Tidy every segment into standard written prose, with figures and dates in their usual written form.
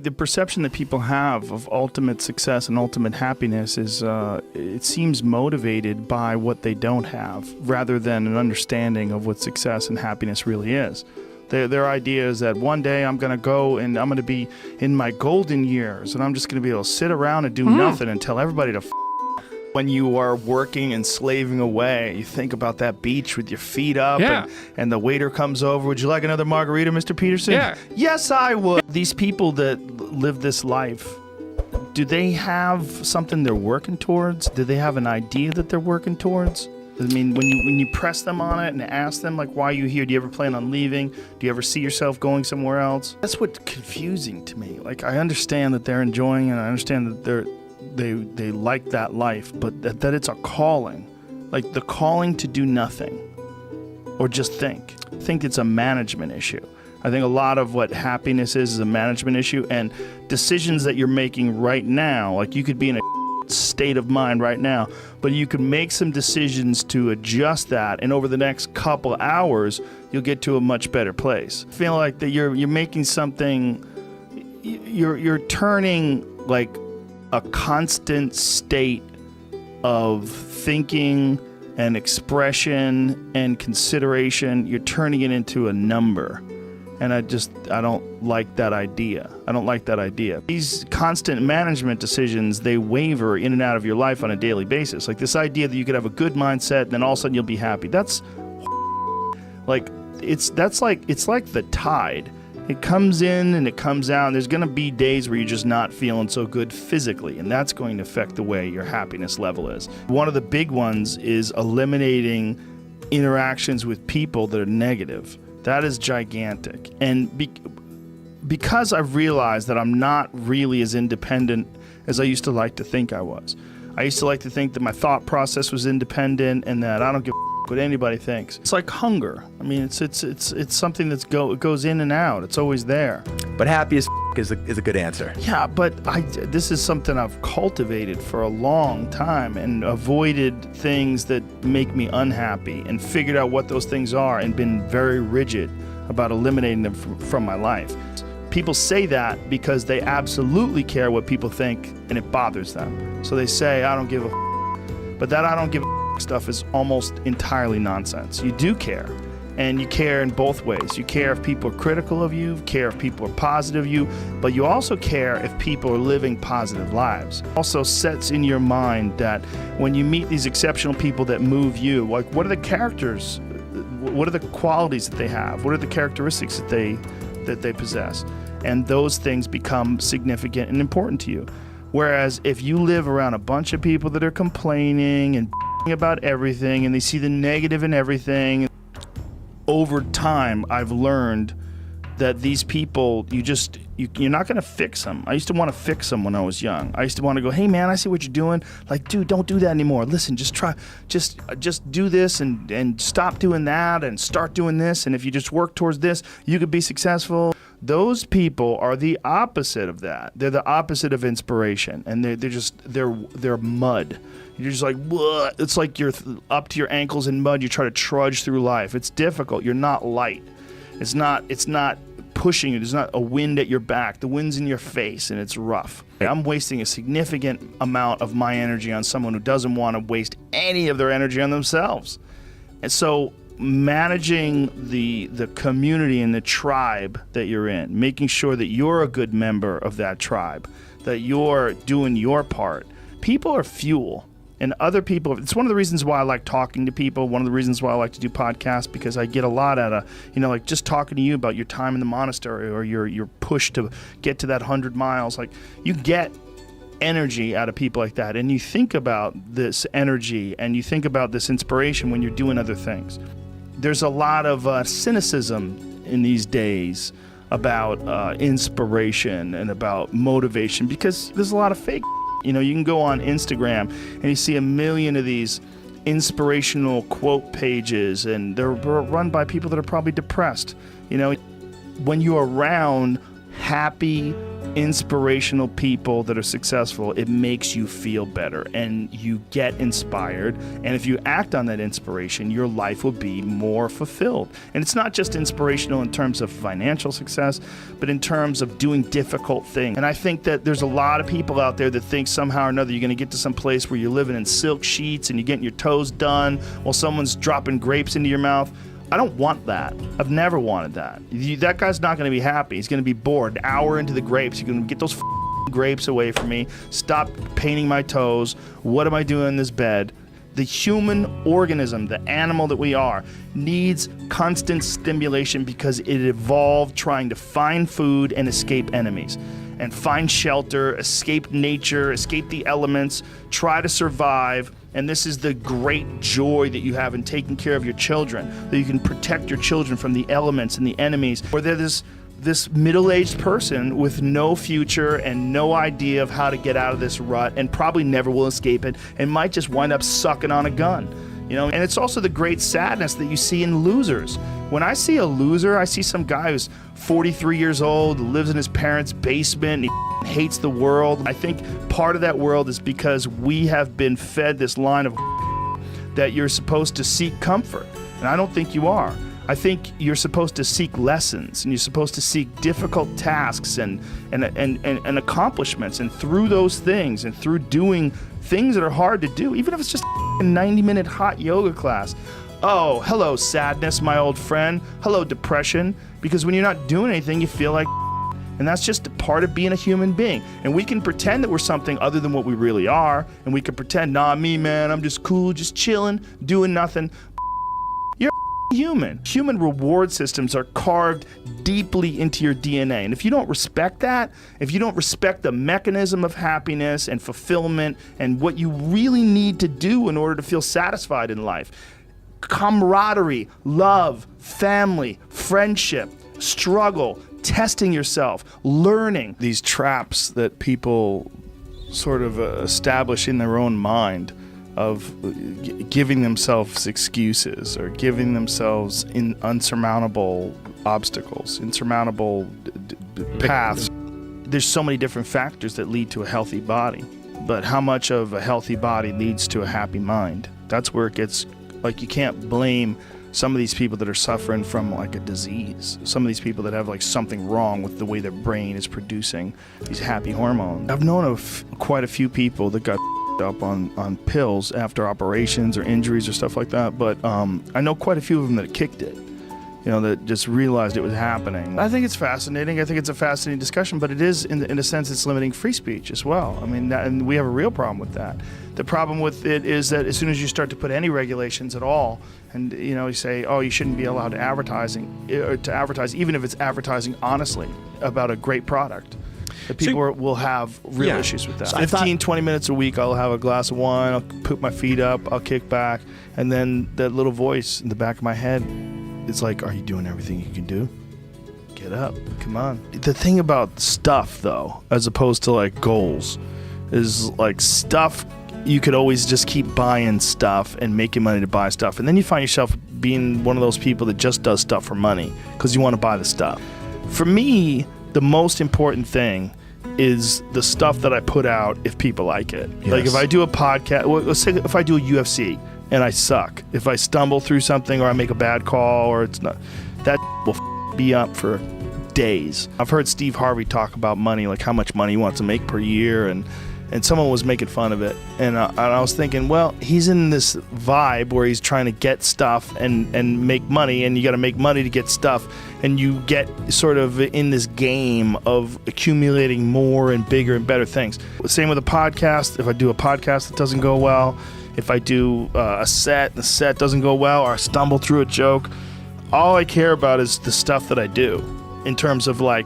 The perception that people have of ultimate success and ultimate happiness is, it seems motivated by what they don't have, rather than an understanding of what success and happiness really is. Their idea is that one day I'm going to go and I'm going to be in my golden years and I'm just going to be able to sit around and do nothing and tell everybody to When you are working and slaving away, you think about that beach with your feet up and the waiter comes over. Would you like another margarita, Mr. Peterson? Yeah. Yes, I would. These people that live this life, do they have something they're working towards? Do they have an idea that they're working towards? I mean, when you press them on it and ask them, like, why are you here? Do you ever plan on leaving? Do you ever see yourself going somewhere else? That's what's confusing to me. Like, I understand that they're enjoying it. I understand that they like that life, but that it's a calling. Like, the calling to do nothing or just think. I think it's a management issue. I think a lot of what happiness is a management issue, and decisions that you're making right now, like you could be in a state of mind right now, but you can make some decisions to adjust that, and over the next couple hours you'll get to a much better place. I feel like that you're making something, you're turning like a constant state of thinking and expression and consideration, you're turning it into a number. And I don't like that idea. I don't like that idea. These constant management decisions, they waver in and out of your life on a daily basis. Like this idea that you could have a good mindset and then all of a sudden you'll be happy. That's like, it's like the tide. It comes in and it comes out, and there's going to be days where you're just not feeling so good physically, and that's going to affect the way your happiness level is. One of the big ones is eliminating interactions with people that are negative. That is gigantic. And because I've realized that I'm not really as independent as I used to like to think I was. I used to like to think that my thought process was independent and that I don't give a what anybody thinks. It's like hunger. I mean, it's something that goes in and out. It's always there. But happy as is a good answer. Yeah, but this is something I've cultivated for a long time and avoided things that make me unhappy and figured out what those things are and been very rigid about eliminating them from my life. People say that because they absolutely care what people think and it bothers them. So they say, I don't give a but that I don't give a stuff is almost entirely nonsense. You do care. And you care in both ways. You care if people are critical of you, care if people are positive of you, but you also care if people are living positive lives. Also sets in your mind that when you meet these exceptional people that move you, like what are the characters, what are the qualities that they have, what are the characteristics that they possess, and those things become significant and important to you. Whereas if you live around a bunch of people that are complaining and about everything and they see the negative in everything, over time, I've learned that these people, you're not going to fix them. I used to want to fix them when I was young. I used to want to go, hey man, I see what you're doing. Like, dude, don't do that anymore. Listen, just try, just do this and stop doing that and start doing this. And if you just work towards this, you could be successful. Those people are the opposite of that. They're the opposite of inspiration, and they're mud. You're just like, what? It's like you're up to your ankles in mud. You try to trudge through life. It's difficult. You're not light. It's not pushing you. There's not a wind at your back. The wind's in your face, and it's rough. I'm wasting a significant amount of my energy on someone who doesn't want to waste any of their energy on themselves. And so managing the community and the tribe that you're in, making sure that you're a good member of that tribe, that you're doing your part. People are fuel. And other people, it's one of the reasons why I like talking to people, one of the reasons why I like to do podcasts, because I get a lot out of, like just talking to you about your time in the monastery or your push to get to that 100 miles. Like, you get energy out of people like that, and you think about this energy and you think about this inspiration when you're doing other things. There's a lot of cynicism in these days about inspiration and about motivation because there's a lot of fake. You can go on Instagram and you see a million of these inspirational quote pages, and they're run by people that are probably depressed. When you're around happy, inspirational people that are successful, it makes you feel better and you get inspired. And if you act on that inspiration, your life will be more fulfilled. And it's not just inspirational in terms of financial success, but in terms of doing difficult things. And I think that there's a lot of people out there that think somehow or another you're going to get to some place where you're living in silk sheets and you're getting your toes done while someone's dropping grapes into your mouth. I don't want that. I've never wanted that. That guy's not going to be happy. He's going to be bored. An hour into the grapes, you're going to get those grapes away from me. Stop painting my toes. What am I doing in this bed? The human organism, the animal that we are, needs constant stimulation because it evolved trying to find food and escape enemies. And find shelter, escape nature, escape the elements, try to survive. And this is the great joy that you have in taking care of your children, that you can protect your children from the elements and the enemies. Or they're this middle-aged person with no future and no idea of how to get out of this rut and probably never will escape it and might just wind up sucking on a gun. You know, and it's also the great sadness that you see in losers. When I see a loser, I see some guy who's 43 years old, lives in his parents' basement, and he hates the world. I think part of that world is because we have been fed this line of that you're supposed to seek comfort, and I don't think you are. I think you're supposed to seek lessons, and you're supposed to seek difficult tasks and accomplishments, and through those things and through doing things that are hard to do, even if it's just a 90-minute hot yoga class. Oh, hello, sadness, my old friend. Hello, depression. Because when you're not doing anything, you feel like and that's just a part of being a human being. And we can pretend that we're something other than what we really are, and we can pretend, nah, me, man, I'm just cool, just chilling, doing nothing. You're human. Human reward systems are carved deeply into your DNA. And if you don't respect that, if you don't respect the mechanism of happiness and fulfillment and what you really need to do in order to feel satisfied in life, camaraderie, love, family, friendship, struggle, testing yourself, learning. These traps that people sort of establish in their own mind of giving themselves excuses or giving themselves insurmountable obstacles, insurmountable paths. There's so many different factors that lead to a healthy body, but how much of a healthy body leads to a happy mind? That's where it gets, like, you can't blame some of these people that are suffering from like a disease. Some of these people that have like something wrong with the way their brain is producing these happy hormones. I've known of quite a few people that got up on pills after operations or injuries or stuff like that, but I know quite a few of them that kicked it, you know, that just realized it was happening. I think it's fascinating. I think it's a fascinating discussion, but it is, in a sense, it's limiting free speech as well. I mean, and we have a real problem with that. The problem with it is that as soon as you start to put any regulations at all, and you know, you say, oh, you shouldn't be allowed to advertise, even if it's advertising honestly about a great product, that people will have real issues with that. So 15, 20 minutes a week, I'll have a glass of wine, I'll put my feet up, I'll kick back, and then that little voice in the back of my head, it's like, are you doing everything you can do? Get up, come on. The thing about stuff, though, as opposed to like goals, is like stuff, you could always just keep buying stuff and making money to buy stuff. And then you find yourself being one of those people that just does stuff for money because you want to buy the stuff. For me, the most important thing is the stuff that I put out if people like it. Yes. Like if I do a podcast, well, let's say if I do a UFC and I suck, if I stumble through something or I make a bad call or it's not, that will be up for days. I've heard Steve Harvey talk about money, like how much money he wants to make per year, and someone was making fun of it, and I was thinking, well, he's in this vibe where he's trying to get stuff and make money, and you got to make money to get stuff, and you get sort of in this game of accumulating more and bigger and better things. Same with a podcast. If I do a podcast that doesn't go well, if I do a set, the set doesn't go well, or I stumble through a joke, all I care about is the stuff that I do in terms of like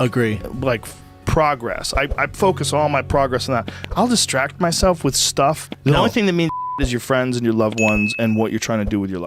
progress. I focus all my progress on that. I'll distract myself with stuff. The only thing that means is your friends and your loved ones and what you're trying to do with your life.